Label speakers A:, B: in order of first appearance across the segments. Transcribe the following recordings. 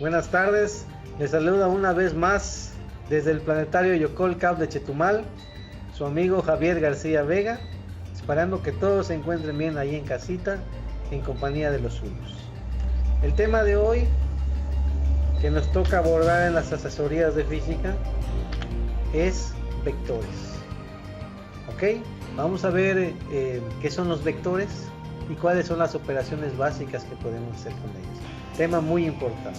A: Buenas tardes, les saluda una vez más desde el planetario Yocol Cap de Chetumal, su amigo Javier García Vega, esperando que todos se encuentren bien ahí en casita, en compañía de los suyos. El tema de hoy que nos toca abordar en las asesorías de física es vectores. Ok, vamos a ver qué son los vectores y cuáles son las operaciones básicas que podemos hacer con ellos. Tema muy importante.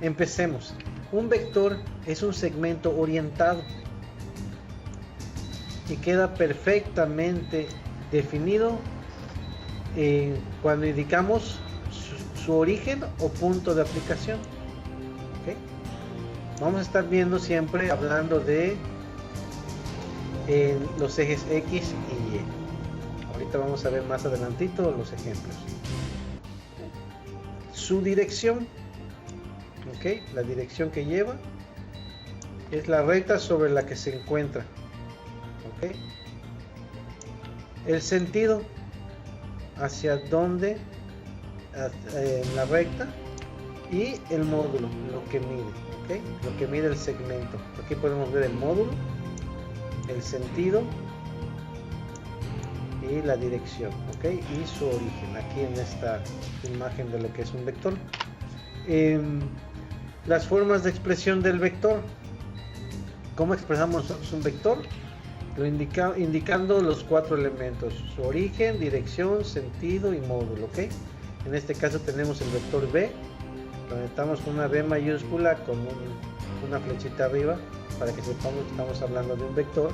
A: Empecemos. Un vector es un segmento orientado y queda perfectamente definido cuando indicamos su origen o punto de aplicación. ¿Okay? Vamos a estar viendo siempre hablando de los ejes X y Y. Ahorita vamos a ver más adelantito los ejemplos. Su dirección, ¿okay? La dirección que lleva es la recta sobre la que se encuentra. ¿Okay? El sentido, hacia dónde en la recta, y el módulo, lo que mide, ¿okay? Lo que mide el segmento. Aquí podemos ver el módulo, el sentido y la dirección, ¿okay? Y su origen aquí en esta imagen de lo que es un vector. Las formas de expresión del vector. ¿Cómo expresamos un vector? Lo indicando los cuatro elementos: su origen, dirección, sentido y módulo, ¿okay? En este caso tenemos el vector B, lo anotamos con una B mayúscula con una flechita arriba para que sepamos que estamos hablando de un vector.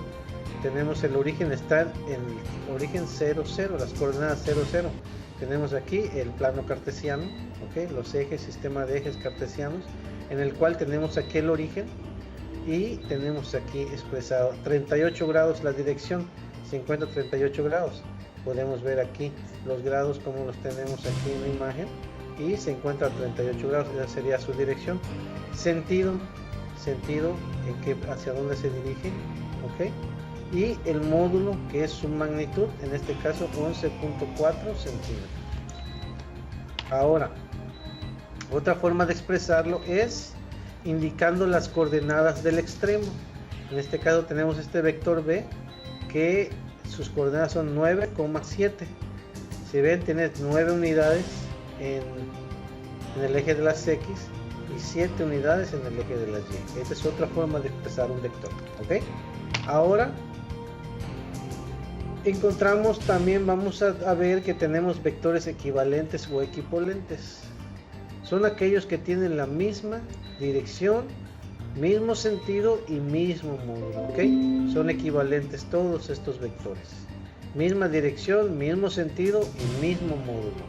A: Tenemos el origen, está en el origen 0, 0, las coordenadas 0, 0. Tenemos aquí el plano cartesiano, ¿okay? Los ejes, sistema de ejes cartesianos, en el cual tenemos aquí el origen y tenemos aquí expresado 38 grados la dirección, se encuentra 38 grados. Podemos ver aquí los grados como los tenemos aquí en la imagen y se encuentra a 38 grados, esa sería su dirección. Sentido en que hacia dónde se dirige, ¿okay? Y el módulo, que es su magnitud, en este caso 11.4 centímetros. Ahora, otra forma de expresarlo es indicando las coordenadas del extremo. En este caso tenemos este vector B, que sus coordenadas son 9,7. Si ven, tiene 9 unidades en el eje de las X y 7 unidades en el eje de las Y. Esta es otra forma de expresar un vector, ¿ok? Ahora encontramos también, vamos a ver que tenemos vectores equivalentes o equipolentes. Son aquellos que tienen la misma dirección, mismo sentido y mismo módulo, ¿ok? Son equivalentes todos estos vectores. Misma dirección, mismo sentido y mismo módulo.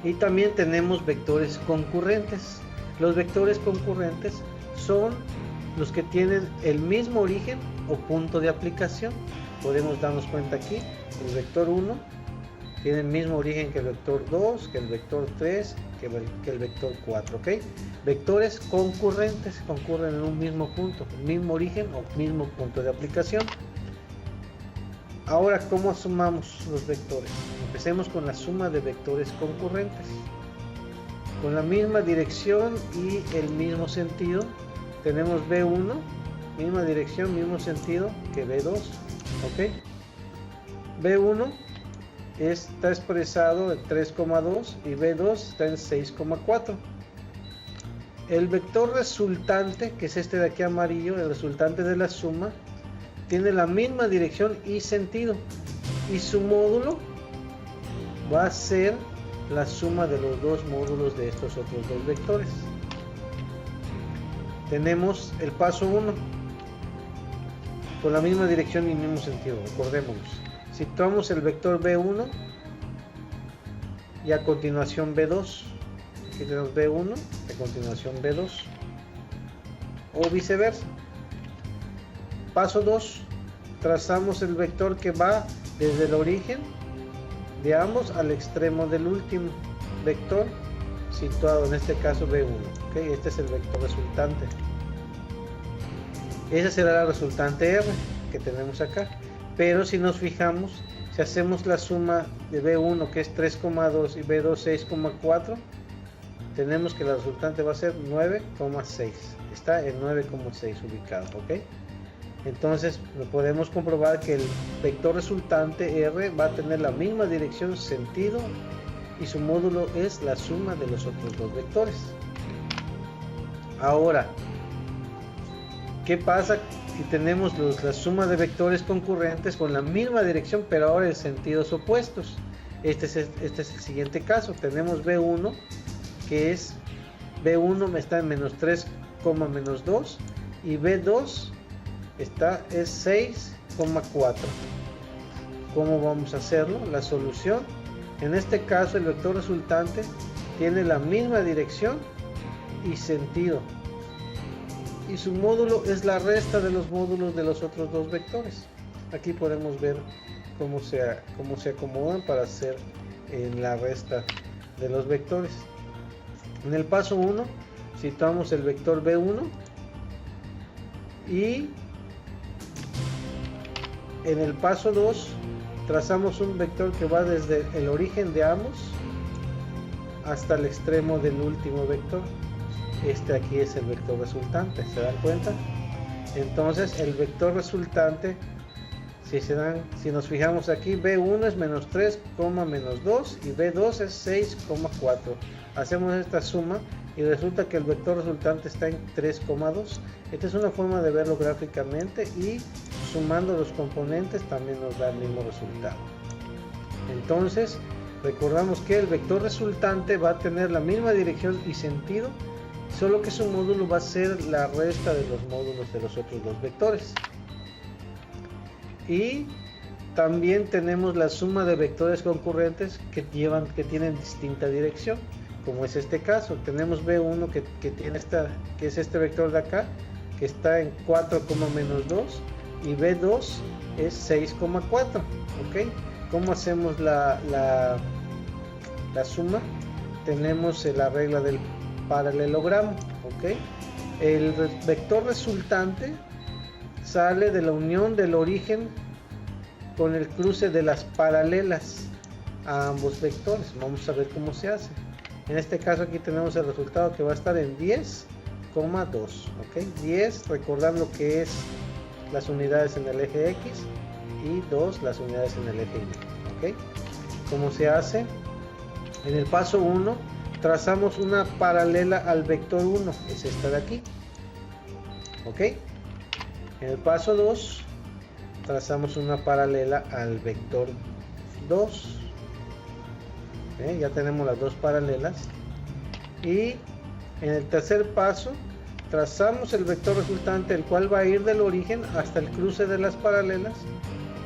A: Y también tenemos vectores concurrentes. Los vectores concurrentes son los que tienen el mismo origen o punto de aplicación. Podemos darnos cuenta aquí, el vector 1 tiene el mismo origen que el vector 2, que el vector 3, que el vector 4, ¿ok? Vectores concurrentes concurren en un mismo punto, el mismo origen o mismo punto de aplicación. Ahora, ¿cómo sumamos los vectores? Empecemos con la suma de vectores concurrentes. Con la misma dirección y el mismo sentido, tenemos B1, misma dirección, mismo sentido que B2, ¿ok? B1 está expresado en 3,2 y B2 está en 6,4. El vector resultante, que es este de aquí amarillo, el resultante de la suma, tiene la misma dirección y sentido, y su módulo va a ser la suma de los dos módulos de estos otros dos vectores. Tenemos el paso 1 con la misma dirección y mismo sentido. Recordémonos, situamos el vector B1 y a continuación B2. Aquí tenemos B1, a continuación B2, o viceversa. Paso 2, trazamos el vector que va desde el origen de ambos al extremo del último vector situado, en este caso B1, ¿okay? Este es el vector resultante. Esa será la resultante R que tenemos acá, pero si nos fijamos, Si hacemos la suma de B1 que es 3,2 y B2 6,4, tenemos que la resultante va a ser 9,6. Está en 9,6 ubicado, ¿ok? Entonces podemos comprobar que el vector resultante R va a tener la misma dirección, sentido, y su módulo es la suma de los otros dos vectores. Ahora, ¿qué pasa si tenemos la suma de vectores concurrentes con la misma dirección pero ahora en sentidos opuestos? Este es el siguiente caso. Tenemos B1 que es B1 está en menos 3, menos 2 y B2 es 6,4. ¿Cómo vamos a hacerlo? La solución, en este caso el vector resultante tiene la misma dirección y sentido, y su módulo es la resta de los módulos de los otros dos vectores. Aquí podemos ver cómo se acomodan para hacer la resta de los vectores. En el paso 1 situamos el vector B1 y en el paso 2 trazamos un vector que va desde el origen de ambos hasta el extremo del último vector. Este aquí es el vector resultante, ¿se dan cuenta? Entonces el vector resultante, si nos fijamos aquí, B1 es menos 3, menos 2 y B2 es 6,4. Hacemos esta suma y resulta que el vector resultante está en 3,2. Esta es una forma de verlo gráficamente, y sumando los componentes también nos da el mismo resultado. Entonces recordamos que el vector resultante va a tener la misma dirección y sentido, solo que su módulo va a ser la resta de los módulos de los otros dos vectores. Y también tenemos la suma de vectores concurrentes que tienen distinta dirección, como es este caso. Tenemos B1 que es este vector de acá, que está en 4, menos 2, y B2 es 6,4. ¿ok? ¿Cómo hacemos la suma? Tenemos la regla del paralelogramo. ¿ok? El vector resultante sale de la unión del origen con el cruce de las paralelas a ambos vectores. Vamos a ver cómo se hace. En este caso aquí tenemos el resultado que va a estar en 10,2. ¿ok? 10, recordando que es las unidades en el eje X, y 2 las unidades en el eje Y. ¿ok? ¿Cómo se hace? En el paso 1 trazamos una paralela al vector 1, es esta de aquí. ¿ok? En el paso 2 trazamos una paralela al vector 2. Ya tenemos las dos paralelas. Y en el tercer paso trazamos el vector resultante, el cual va a ir del origen hasta el cruce de las paralelas,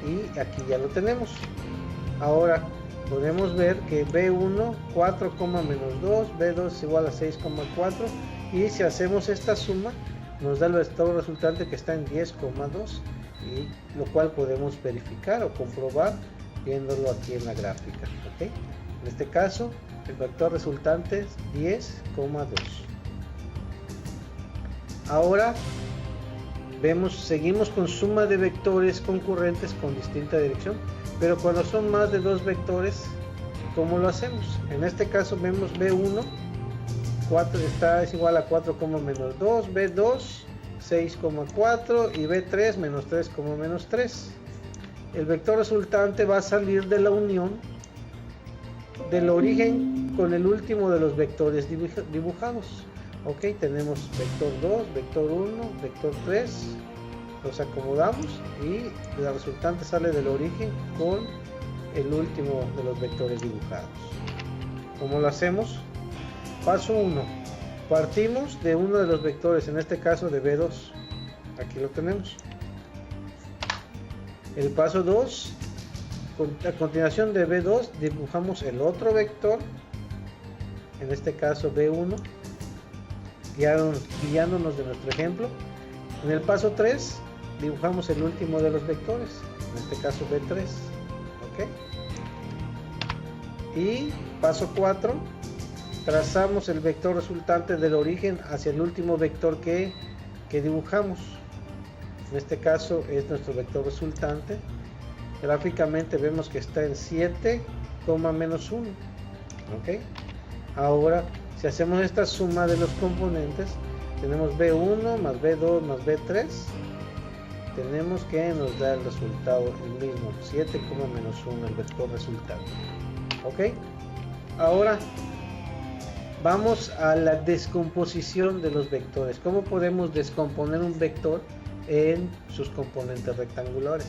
A: y aquí ya lo tenemos. Ahora podemos ver que B1 4, menos 2, B2 es igual a 6,4, y si hacemos esta suma nos da el vector resultante que está en 10,2, y lo cual podemos verificar o comprobar viéndolo aquí en la gráfica. ¿ok? En este caso el vector resultante es 10,2. Ahora seguimos con suma de vectores concurrentes con distinta dirección, pero cuando son más de dos vectores, ¿cómo lo hacemos? En este caso vemos B1 es igual a 4, menos 2, B2 6,4 y B3 menos 3, menos 3. El vector resultante va a salir de la unión del origen con el último de los vectores dibujados. Ok, tenemos vector 2, vector 1, vector 3, los acomodamos y la resultante sale del origen con el último de los vectores dibujados. ¿Cómo lo hacemos? Paso 1, partimos de uno de los vectores, en este caso de B2, aquí lo tenemos. El paso 2, a continuación de B2 dibujamos el otro vector, en este caso B1, guiándonos de nuestro ejemplo. En el paso 3 dibujamos el último de los vectores, en este caso B3. ¿ok? Y paso 4, trazamos el vector resultante del origen hacia el último vector que dibujamos. En este caso es nuestro vector resultante, Gráficamente vemos que está en 7, menos 1. ¿Ok? Ahora, si hacemos esta suma de los componentes, tenemos B1 más B2 más B3. Tenemos que nos da el resultado el mismo, 7, menos 1, el vector resultante. ¿Ok? Ahora, vamos a la descomposición de los vectores. ¿Cómo podemos descomponer un vector en sus componentes rectangulares?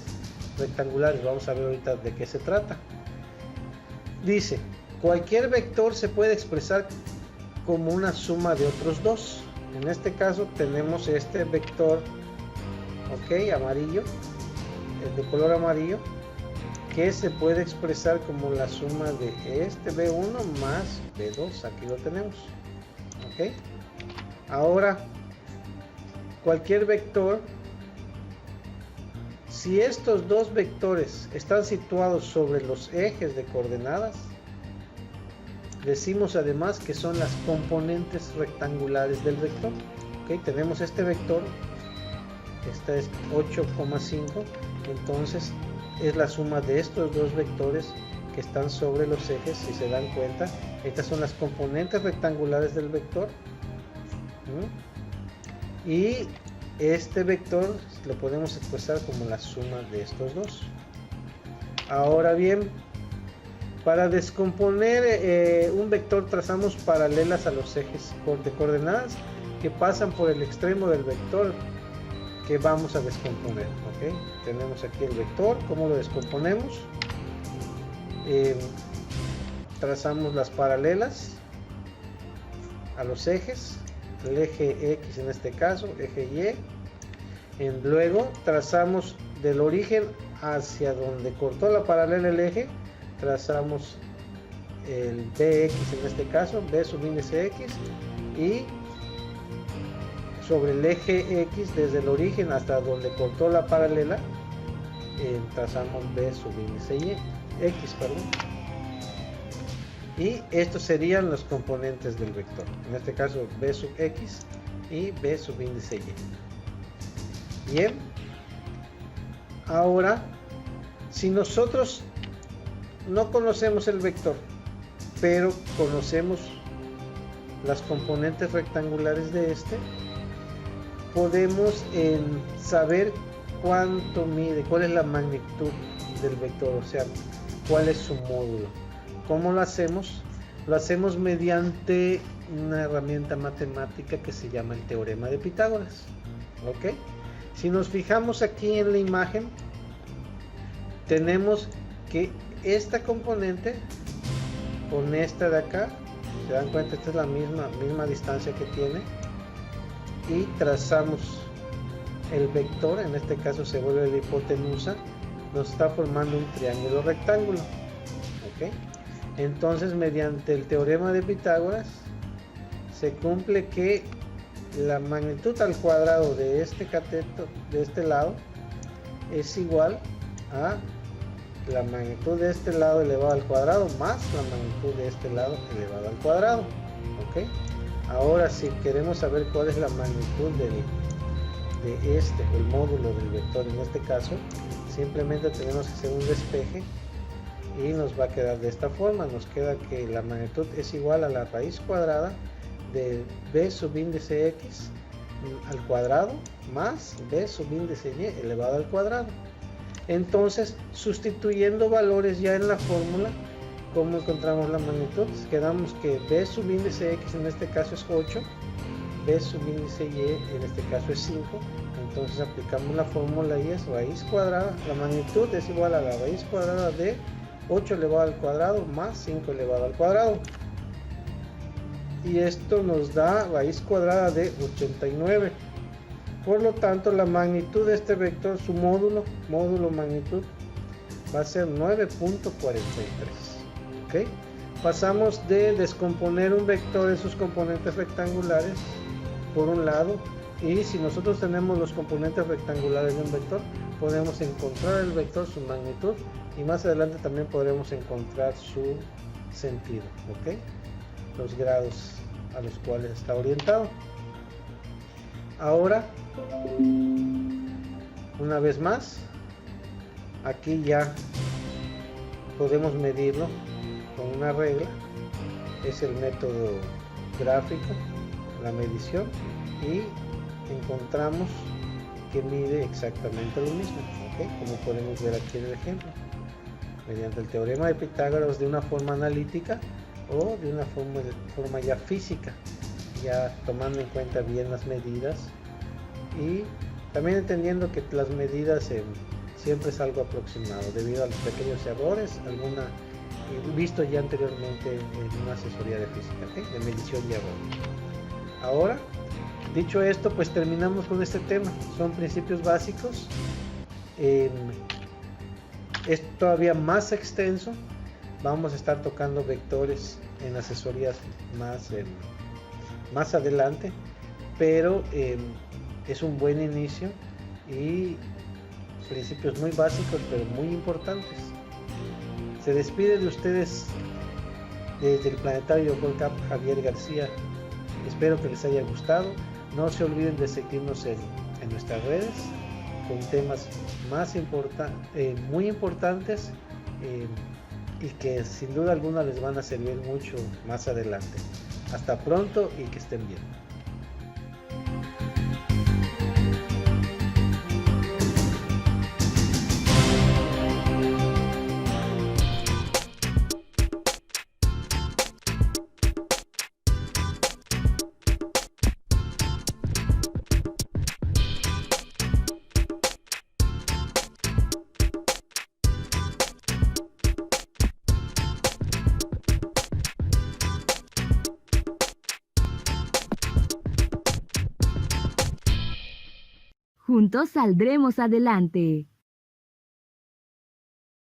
A: Vamos a ver ahorita de qué se trata. Dice, cualquier vector se puede expresar como una suma de otros dos. En este caso tenemos este vector, ok, amarillo, de color amarillo, que se puede expresar como la suma de este B1 más B2. Aquí lo tenemos. Ok. Ahora, cualquier vector, si estos dos vectores están situados sobre los ejes de coordenadas, decimos además que son las componentes rectangulares del vector. Ok, tenemos este vector, esta es 8,5, entonces es la suma de estos dos vectores que están sobre los ejes. Si se dan cuenta, estas son las componentes rectangulares del vector. Y este vector lo podemos expresar como la suma de estos dos. Ahora bien, para descomponer un vector trazamos paralelas a los ejes de coordenadas que pasan por el extremo del vector que vamos a descomponer. ¿Okay? Tenemos aquí el vector. ¿Cómo lo descomponemos? Trazamos las paralelas a los ejes, el eje X en este caso, eje Y. Luego trazamos del origen hacia donde cortó la paralela el eje, trazamos el BX en este caso, B sub índice X, y sobre el eje X desde el origen hasta donde cortó la paralela trazamos B sub índice Y, X, perdón. Y estos serían los componentes del vector, en este caso B sub X y B sub índice Y. Bien, ahora si nosotros no conocemos el vector, pero conocemos las componentes rectangulares de este, podemos saber cuánto mide, cuál es la magnitud del vector, o sea, cuál es su módulo. ¿Cómo lo hacemos? Lo hacemos mediante una herramienta matemática que se llama el teorema de Pitágoras. ¿Ok? Si nos fijamos aquí en la imagen, tenemos que esta componente con esta de acá, se dan cuenta, esta es la misma distancia que tiene, y trazamos el vector, en este caso se vuelve la hipotenusa, nos está formando un triángulo rectángulo. ¿Ok? Entonces, mediante el teorema de Pitágoras se cumple que la magnitud al cuadrado de este cateto, de este lado, es igual a la magnitud de este lado elevado al cuadrado más la magnitud de este lado elevado al cuadrado. ¿Ok? Ahora, si queremos saber cuál es la magnitud de el módulo del vector, en este caso, simplemente tenemos que hacer un despeje y nos va a quedar de esta forma. Nos queda que la magnitud es igual a la raíz cuadrada de B sub índice X al cuadrado más B sub índice Y elevado al cuadrado. Entonces, sustituyendo valores ya en la fórmula, ¿cómo encontramos la magnitud? Quedamos que B sub índice X en este caso es 8, B sub índice Y en este caso es 5. Entonces aplicamos la fórmula y es raíz cuadrada, la magnitud es igual a la raíz cuadrada de 8 elevado al cuadrado más 5 elevado al cuadrado. Y esto nos da raíz cuadrada de 89. Por lo tanto, la magnitud de este vector, su módulo magnitud, va a ser 9.43. ¿Ok? Pasamos de descomponer un vector en sus componentes rectangulares, por un lado, y si nosotros tenemos los componentes rectangulares de un vector, podemos encontrar el vector, su magnitud, y más adelante también podremos encontrar su sentido. ¿Ok? Los grados a los cuales está orientado. Ahora, una vez más, Aquí ya podemos medirlo con una regla. Es el método gráfico, la medición, y encontramos que mide exactamente lo mismo, ¿okay? Como podemos ver aquí en el ejemplo, mediante el teorema de Pitágoras, de una forma analítica o de una forma ya física, ya tomando en cuenta bien las medidas y también entendiendo que las medidas siempre es algo aproximado debido a los pequeños errores, visto ya anteriormente en una asesoría de física, ¿okay? De medición y error. Ahora, dicho esto, pues terminamos con este tema. Son principios básicos. Es todavía más extenso. Vamos a estar tocando vectores en asesorías más adelante, pero es un buen inicio y principios muy básicos pero muy importantes. Se despide de ustedes desde el Planetario World Cup Javier García. Espero que les haya gustado. No se olviden de seguirnos en nuestras redes con temas muy importantes y que sin duda alguna les van a servir mucho más adelante. Hasta pronto y que estén bien.
B: Juntos saldremos adelante.